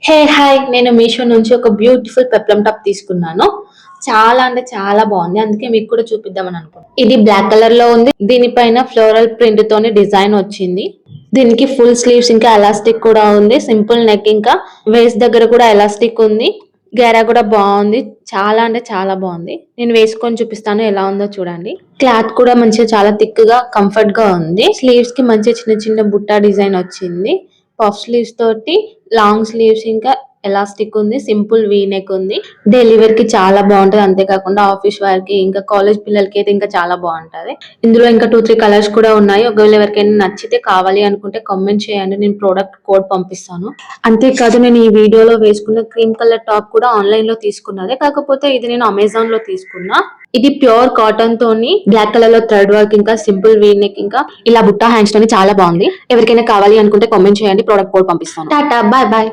Hey hi, నేను మీషో నుంచి ఒక బ్యూటిఫుల్ పెప్లం టాప్ తీసుకున్నాను. చాలా అంటే చాలా బాగుంది, అందుకే మీకు కూడా చూపిద్దామని అనుకున్నాను. ఇది బ్లాక్ కలర్ లో ఉంది. దీనిపైన ఫ్లోరల్ ప్రింట్ తోని డిజైన్ వచ్చింది. దీనికి ఫుల్ స్లీవ్స్ ఇంకా ఎలాస్టిక్ కూడా ఉంది. సింపుల్ నెక్ ఇంకా వేస్ట్ దగ్గర కూడా ఎలాస్టిక్ ఉంది. గేరా కూడా బాగుంది. చాలా అంటే చాలా బాగుంది. నేను వేసుకొని చూపిస్తాను ఎలా ఉందో చూడండి. క్లాత్ కూడా మంచిగా చాలా థిక్ గా కంఫర్ట్ గా ఉంది. స్లీవ్స్ కి మంచిగా చిన్న చిన్న బుట్ట డిజైన్ వచ్చింది. పఫ్ స్లీవ్స్ తోటి లాంగ్ స్లీవ్స్ ఇంకా ఎలాస్టిక్ ఉంది. సింపుల్ వీ నెక్ ఉంది. డెలివరీ కి చాలా బాగుంటది. అంతేకాకుండా ఆఫీస్ వారికి ఇంకా కాలేజ్ పిల్లలకి అయితే ఇంకా చాలా బాగుంటది. ఇందులో ఇంకా 2-3 కలర్స్ కూడా ఉన్నాయి. ఒకవేళ ఎవరికైనా నచ్చితే కావాలి అనుకుంటే కామెంట్ చేయండి, నేను ప్రోడక్ట్ కోడ్ పంపిస్తాను. అంతేకాదు, నేను ఈ వీడియోలో వేసుకున్న క్రీమ్ కలర్ టాప్ కూడా ఆన్లైన్ లో తీసుకున్నదే, కాకపోతే ఇది నేను అమెజాన్ లో తీసుకున్నా. ఇది ప్యూర్ కాటన్ తోని బ్లాక్ కలర్ లో థ్రెడ్ వర్క్ ఇంకా సింపుల్ వీ నెక్ ఇంకా ఇలా బుట్టా హ్యాండ్స్ తోని చాలా బాగుంది. ఎవరికైనా కావాలి అనుకుంటే కామెంట్ చేయండి, ప్రోడక్ట్ కోడ్ పంపిస్తాను. Tata, bye bye.